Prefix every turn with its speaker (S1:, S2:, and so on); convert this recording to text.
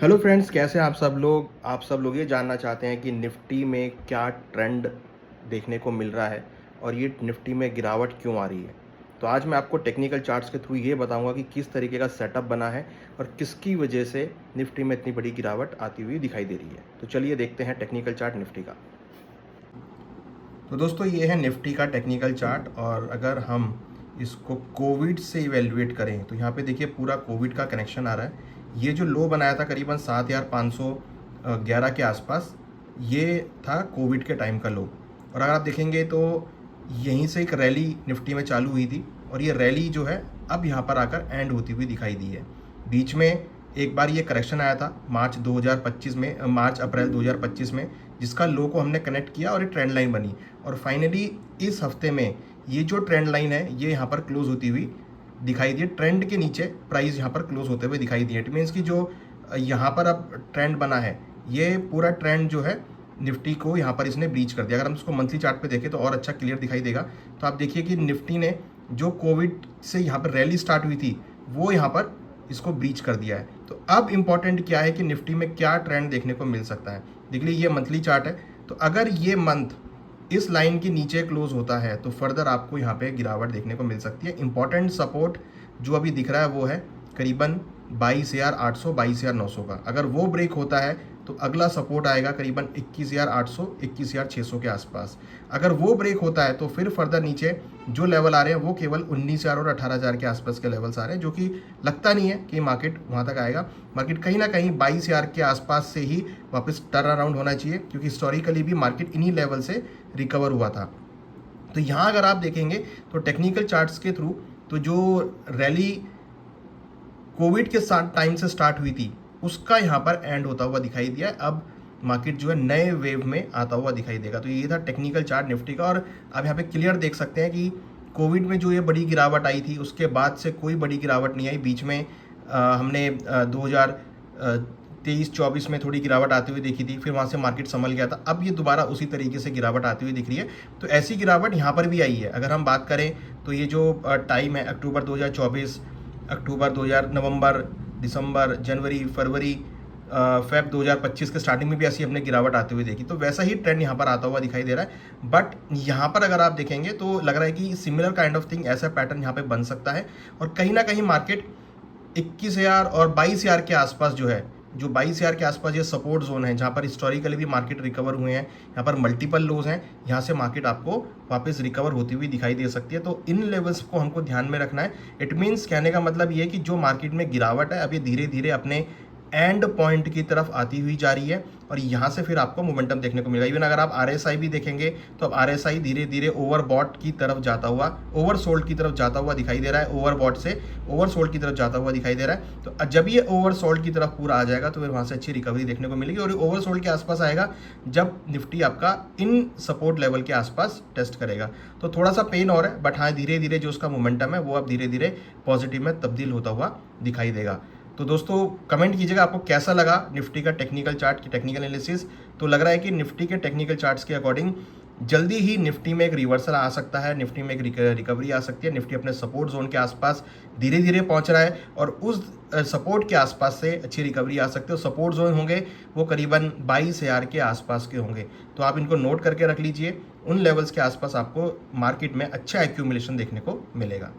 S1: Hello friends, कैसे हैं आप सब लोग ये जानना चाहते हैं कि निफ्टी में क्या ट्रेंड देखने को मिल रहा है और ये निफ्टी में गिरावट क्यों आ रही है। तो आज मैं आपको टेक्निकल चार्ट्स के थ्रू ये बताऊंगा कि किस तरीके का सेटअप बना है और किसकी वजह से निफ्टी में इतनी बड़ी गिरावट आती हुई दिखाई दे रही है। तो चलिए देखते हैं टेक्निकल चार्ट निफ्टी का। तो दोस्तों, ये है निफ्टी का टेक्निकल चार्ट और अगर हम इसको कोविड से इवेल्युएट करें तो यहाँ पे देखिए पूरा कोविड का कनेक्शन आ रहा है। ये जो लो बनाया था करीबन 7,511 के आसपास, ये था कोविड के टाइम का लो। और अगर आप देखेंगे तो यहीं से एक रैली निफ्टी में चालू हुई थी और ये रैली जो है अब यहाँ पर आकर एंड होती हुई दिखाई दी है। बीच में एक बार ये करेक्शन आया था मार्च अप्रैल 2025 में, जिसका लो को हमने कनेक्ट किया और ये ट्रेंड लाइन बनी। और फाइनली इस हफ्ते में ये जो ट्रेंड लाइन है ये यहाँ पर क्लोज होती हुई दिखाई दी है। ट्रेंड के नीचे प्राइस यहाँ पर क्लोज होते हुए दिखाई दी है। इट मीन्स कि जो यहाँ पर अब ट्रेंड बना है ये पूरा ट्रेंड जो है निफ्टी को यहाँ पर इसने ब्रीच कर दिया। अगर हम इसको मंथली चार्ट पे देखें तो और अच्छा क्लियर दिखाई देगा। तो आप देखिए कि निफ्टी ने जो कोविड से यहाँ पर रैली स्टार्ट हुई थी वो यहाँ पर इसको ब्रीच कर दिया है। तो अब इम्पॉर्टेंट क्या है कि निफ्टी में क्या ट्रेंड देखने को मिल सकता है। देख लीजिए, ये मंथली चार्ट है। तो अगर ये मंथ इस लाइन के नीचे क्लोज होता है तो फर्दर आपको यहाँ पे गिरावट देखने को मिल सकती है। इंपॉर्टेंट सपोर्ट जो अभी दिख रहा है वो है करीबन 22,800 22,900 का। अगर वो ब्रेक होता है तो अगला सपोर्ट आएगा करीबन 21,800 21,600 के आसपास। अगर वो ब्रेक होता है तो फिर फर्दर नीचे जो लेवल आ रहे हैं वो केवल 19,000 और 18,000 के आसपास के लेवल्स आ रहे हैं, जो कि लगता नहीं है कि मार्केट वहाँ तक आएगा। मार्केट कहीं ना कहीं 22,000 के आसपास से ही वापस टर्न अराउंड होना चाहिए, क्योंकि हिस्टोरिकली भी मार्केट इन्हीं लेवल से रिकवर हुआ था। तो यहाँ अगर आप देखेंगे तो टेक्निकल चार्ट्स के थ्रू तो जो रैली कोविड के टाइम से स्टार्ट हुई थी उसका यहाँ पर एंड होता हुआ दिखाई दिया है। अब मार्केट जो है नए वेव में आता हुआ दिखाई देगा। तो ये था टेक्निकल चार्ट निफ्टी का। और आप यहाँ पे क्लियर देख सकते हैं कि कोविड में जो ये बड़ी गिरावट आई थी उसके बाद से कोई बड़ी गिरावट नहीं आई। बीच में हमने 2023-24 में थोड़ी गिरावट आती हुई देखी थी, फिर वहाँ से मार्केट संभल गया था। अब ये दोबारा उसी तरीके से गिरावट आती हुई दिख रही है। तो ऐसी गिरावट यहाँ पर भी आई है। अगर हम बात करें तो ये जो टाइम है अक्टूबर 2024, नवंबर, दिसंबर, जनवरी, फरवरी, फेब 2025 के स्टार्टिंग में भी ऐसी हमने गिरावट आते हुए देखी। तो वैसा ही ट्रेंड यहाँ पर आता हुआ दिखाई दे रहा है। बट यहाँ पर अगर आप देखेंगे तो लग रहा है कि सिमिलर काइंड ऑफ थिंग, ऐसा पैटर्न यहाँ पे बन सकता है। और कहीं ना कहीं मार्केट 21,000 और 22,000 के आसपास जो है, जो 22,000 के आसपास ये सपोर्ट जोन है जहाँ पर हिस्टोरिकली भी मार्केट रिकवर हुए हैं, यहाँ पर मल्टीपल लोज हैं, यहाँ से मार्केट आपको वापस रिकवर होती हुई दिखाई दे सकती है। तो इन लेवल्स को हमको ध्यान में रखना है। इट मीन्स कहने का मतलब ये है कि जो मार्केट में गिरावट है अभी धीरे धीरे अपने एंड पॉइंट की तरफ आती हुई जा रही है और यहाँ से फिर आपको मोमेंटम देखने को मिलेगा। इवन अगर आप RSI भी देखेंगे तो अब RSI धीरे धीरे ओवरबॉट की तरफ जाता हुआ, ओवरसोल्ड की तरफ जाता हुआ दिखाई दे रहा है। ओवरबॉट से ओवरसोल्ड की तरफ जाता हुआ दिखाई दे रहा है। तो जब ये ओवरसोल्ड की तरफ पूरा आ जाएगा तो फिर वहाँ से अच्छी रिकवरी देखने को मिलेगी। और ओवरसोल्ड के आसपास आएगा जब निफ्टी आपका इन सपोर्ट लेवल के आसपास टेस्ट करेगा। तो थोड़ा सा पेन और है, बट हाँ धीरे धीरे जो उसका मोमेंटम है वो अब धीरे धीरे पॉजिटिव में तब्दील होता हुआ दिखाई देगा। तो दोस्तों, कमेंट कीजिएगा आपको कैसा लगा निफ्टी का टेक्निकल चार्ट की टेक्निकल एनालिसिस। तो लग रहा है कि निफ्टी के टेक्निकल चार्ट्स के अकॉर्डिंग जल्दी ही निफ्टी में एक रिवर्सल आ सकता है, निफ्टी में एक रिकवरी आ सकती है। निफ्टी अपने सपोर्ट जोन के आसपास धीरे धीरे पहुंच रहा है और उस सपोर्ट के आसपास से अच्छी रिकवरी आ सकती है। सपोर्ट जोन होंगे वो करीबन 22,000 के आसपास के होंगे। तो आप इनको नोट करके रख लीजिए। उन लेवल्स के आसपास आपको मार्केट में अच्छा एक्यूमुलेशन देखने को मिलेगा।